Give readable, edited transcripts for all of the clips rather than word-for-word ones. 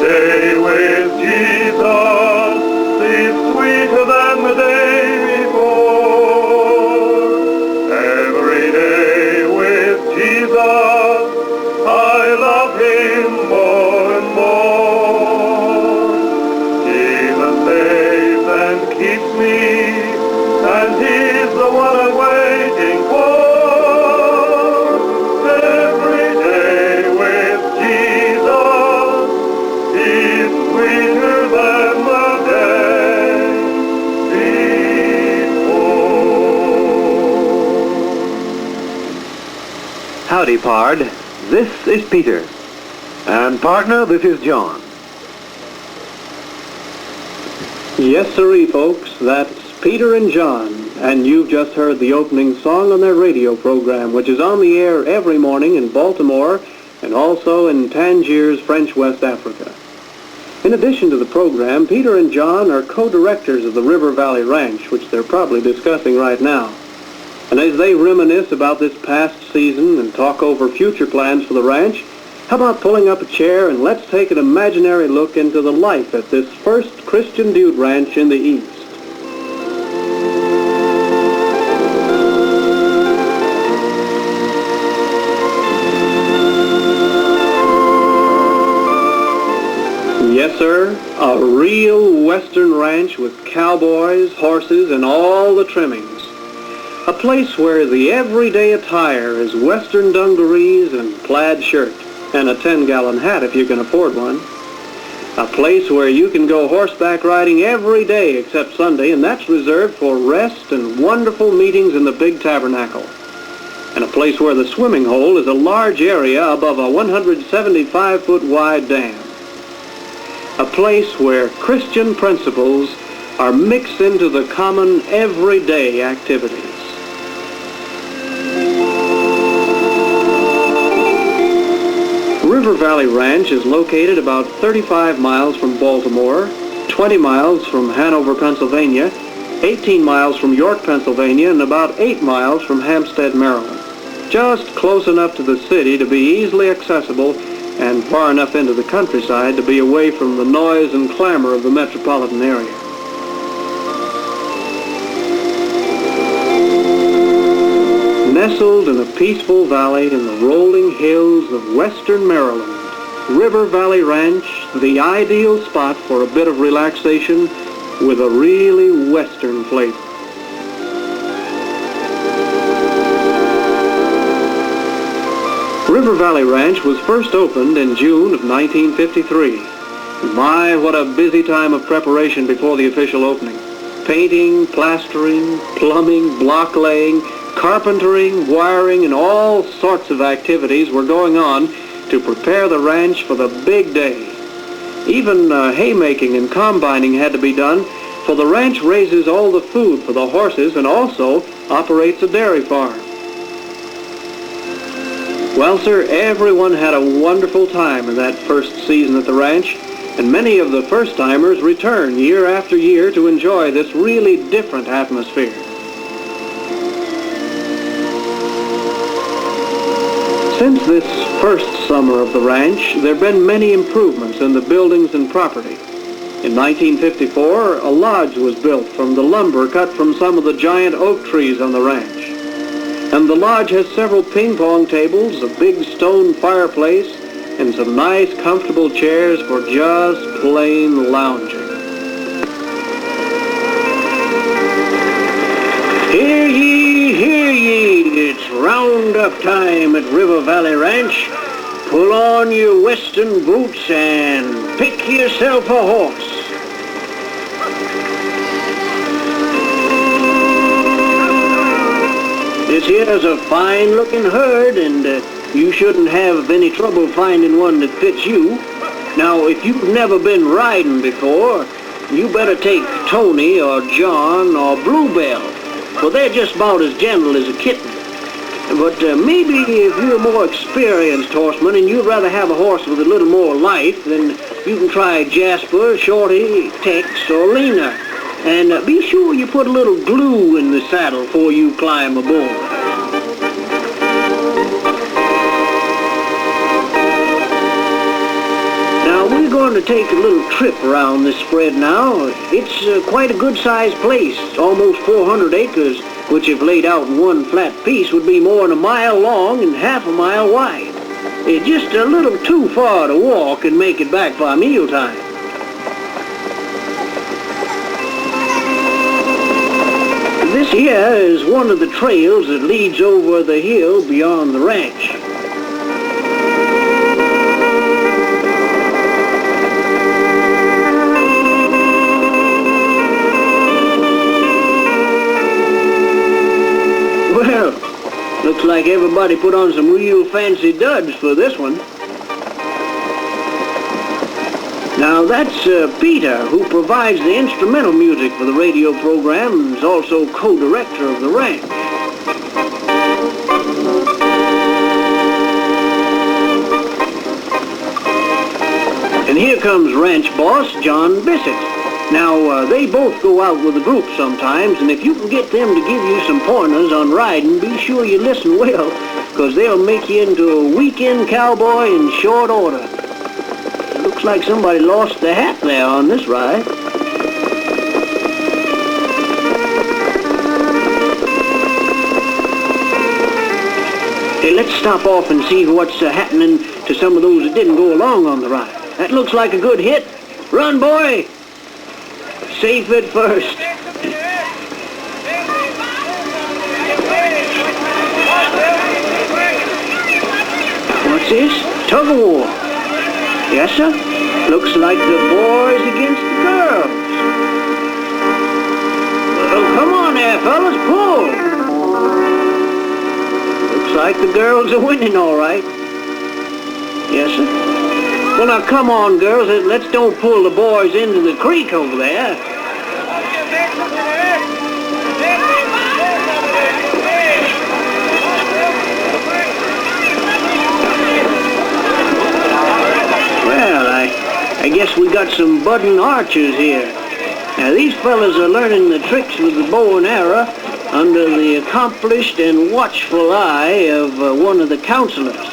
day with Jesus is sweeter than the day before. Every day with Jesus, I love him more and more. Jesus saves and keeps me, and he's the one I'm waiting for. Every day with Jesus is sweeter than the day before. Howdy, Pard. This is Peter. And partner, this is John. Yes, sirree, folks. That's Peter and John. And you've just heard the opening song on their radio program, which is on the air every morning in Baltimore and also in Tangiers, French West Africa. In addition to the program, Peter and John are co-directors of the River Valley Ranch, which they're probably discussing right now. And as they reminisce about this past season and talk over future plans for the ranch, how about pulling up a chair and let's take an imaginary look into the life at this first Christian dude ranch in the East. Yes, sir, a real Western ranch with cowboys, horses, and all the trimmings. A place where the everyday attire is Western dungarees and plaid shirt, and a 10-gallon hat if you can afford one. A place where you can go horseback riding every day except Sunday, and that's reserved for rest and wonderful meetings in the big tabernacle. And a place where the swimming hole is a large area above a 175-foot wide dam. A place where Christian principles are mixed into the common everyday activities. River Valley Ranch is located about 35 miles from Baltimore, 20 miles from Hanover, Pennsylvania, 18 miles from York, Pennsylvania, and about 8 miles from Hampstead, Maryland. Just close enough to the city to be easily accessible and far enough into the countryside to be away from the noise and clamor of the metropolitan area. Nestled in a peaceful valley in the rolling hills of western Maryland, River Valley Ranch, the ideal spot for a bit of relaxation with a really western flavor. River Valley Ranch was first opened in June of 1953. My, what a busy time of preparation before the official opening. Painting, plastering, plumbing, block laying, carpentering, wiring, and all sorts of activities were going on to prepare the ranch for the big day. Even haymaking and combining had to be done, for the ranch raises all the food for the horses and also operates a dairy farm. Well, sir, everyone had a wonderful time in that first season at the ranch, and many of the first-timers return year after year to enjoy this really different atmosphere. Since this first summer of the ranch, there have been many improvements in the buildings and property. In 1954, a lodge was built from the lumber cut from some of the giant oak trees on the ranch. And the lodge has several ping-pong tables, a big stone fireplace, and some nice, comfortable chairs for just plain lounging. Hear ye, hear ye, it's roundup time at River Valley Ranch. Pull on your western boots and pick yourself a horse. This here's a fine-looking herd, and you shouldn't have any trouble finding one that fits you. Now, if you've never been riding before, you better take Tony or John or Bluebell, for they're just about as gentle as a kitten. But maybe if you're a more experienced horseman and you'd rather have a horse with a little more life, then you can try Jasper, Shorty, Tex, or Lena. And be sure you put a little glue in the saddle before you climb aboard. Now, with we're going to take a little trip around this spread now. It's quite a good-sized place. It's almost 400 acres, which if laid out in one flat piece would be more than a mile long and half a mile wide. It's just a little too far to walk and make it back by mealtime. This here is one of the trails that leads over the hill beyond the ranch. Well, looks like everybody put on some real fancy duds for this one. Now that's Peter, who provides the instrumental music for the radio program and is also co-director of the ranch. And here comes ranch boss John Bissett. Now, they both go out with a group sometimes, and if you can get them to give you some pointers on riding, be sure you listen well, because they'll make you into a weekend cowboy in short order. Looks like somebody lost their hat there on this ride. Hey, let's stop off and see what's happening to some of those that didn't go along on the ride. That looks like a good hit. Run, boy! Safe at first. What's this? Tug of war. Yes, sir. Looks like the boys against the girls. Well, come on there, fellas, pull. Looks like the girls are winning all right. Yes, sir. Well, now, come on, girls. Let's don't pull the boys into the creek over there. Well, I guess we got some budding archers here. Now, these fellas are learning the tricks with the bow and arrow under the accomplished and watchful eye of one of the counselors.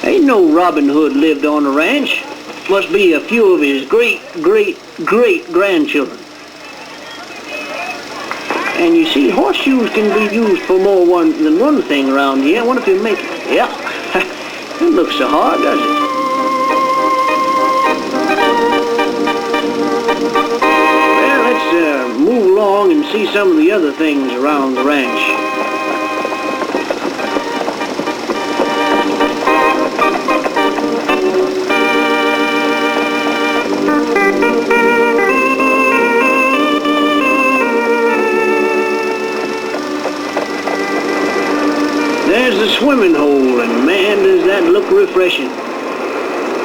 Ain't no Robin Hood lived on a ranch. Must be a few of his great-great-great-grandchildren. And you see, horseshoes can be used for more than one thing around here. I wonder if you make it. Yeah. It looks so hard, does it? Well, let's move along and see some of the other things around the ranch. There's the swimming hole, and man, does that look refreshing.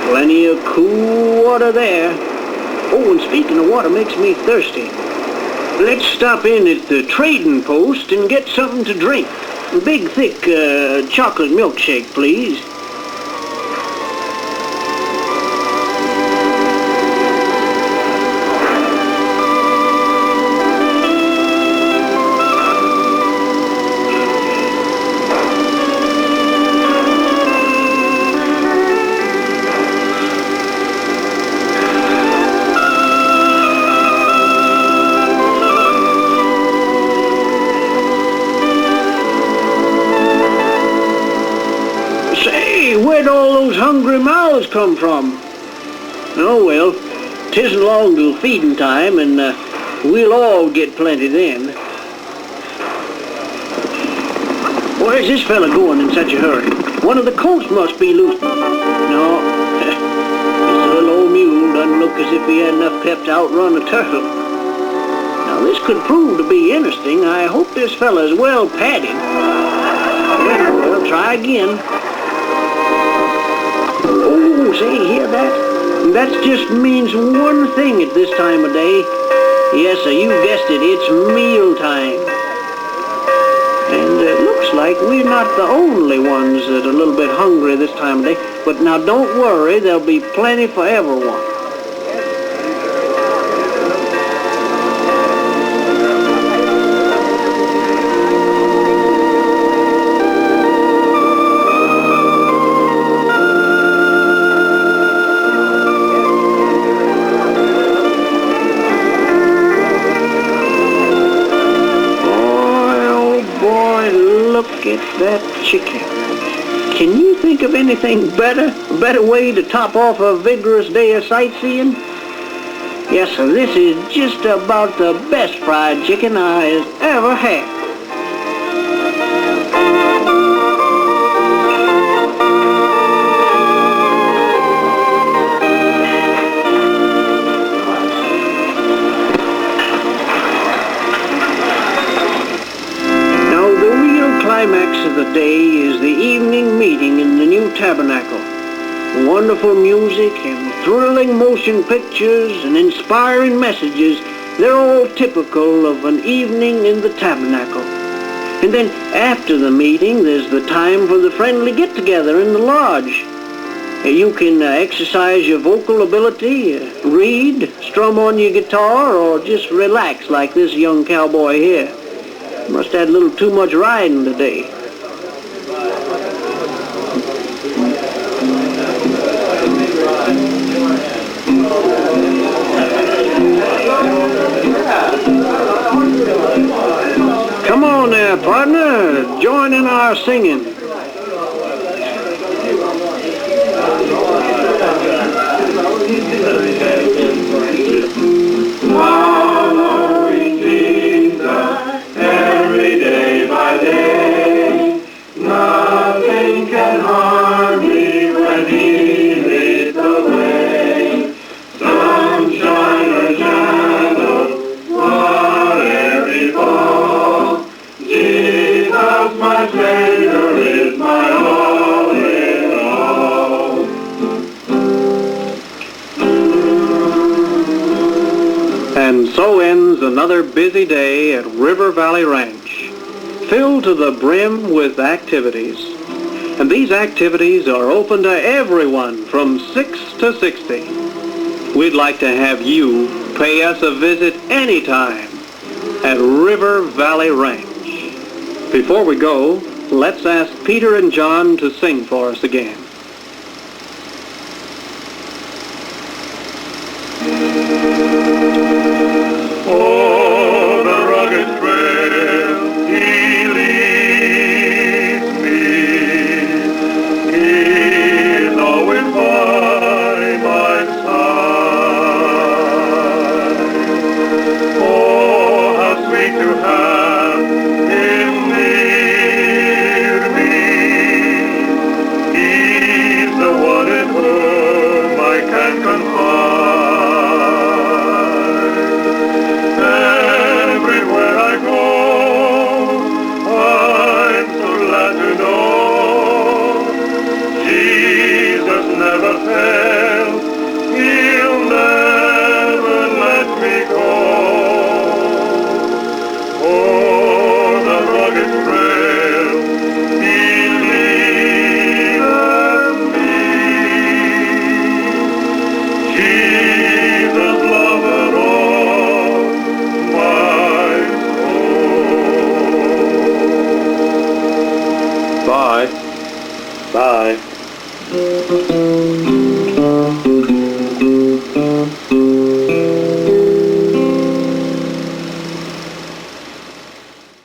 Plenty of cool water there. Oh, and speaking of water, makes me thirsty. Let's stop in at the trading post and get something to drink. A big, thick chocolate milkshake, please. Where'd all those hungry mouths come from? Oh, well, 'tisn't long till feeding time, and we'll all get plenty then. Where's this fella going in such a hurry? One of the colts must be loose. No, this little old mule doesn't look as if he had enough pep to outrun a turtle. Now, this could prove to be interesting. I hope this fella's well padded. Yeah, well, try again. Oh, say, hear that? That just means one thing at this time of day. Yes, sir, you guessed it. It's mealtime. And it looks like we're not the only ones that are a little bit hungry this time of day. But now don't worry, there'll be plenty for everyone. that chicken. Can you think of anything better? A better way to top off a vigorous day of sightseeing? Yes, sir, this is just about the best fried chicken I ever had. Climax of the day is the evening meeting in the new tabernacle. Wonderful music and thrilling motion pictures and inspiring messages, they're all typical of an evening in the tabernacle. And then after the meeting, there's the time for the friendly get-together in the lodge. You can exercise your vocal ability, read, strum on your guitar, or just relax like this young cowboy here. Must have had a little too much riding today. Come on there, partner. Join in our singing. Following Jesus every day by day, nothing can harm me when He leads the way. Sunshine or shadow, whatever befall, Jesus, my Savior, is my all in all. And so ends another busy day at River Valley Ranch, filled to the brim with activities. And these activities are open to everyone from 6 to 60. We'd like to have you pay us a visit anytime at River Valley Ranch. Before we go, let's ask Peter and John to sing for us again. Oh, the rugged trail He leads me. He is always by my side. Oh, how sweet to have Him near me. He's the one in whom I can confide. Everywhere I go, I'm so glad to know Jesus never fails. He'll never let me go. Oh, the rugged trail He leadeth me. Jesus loveth all my soul. Bye. Bye.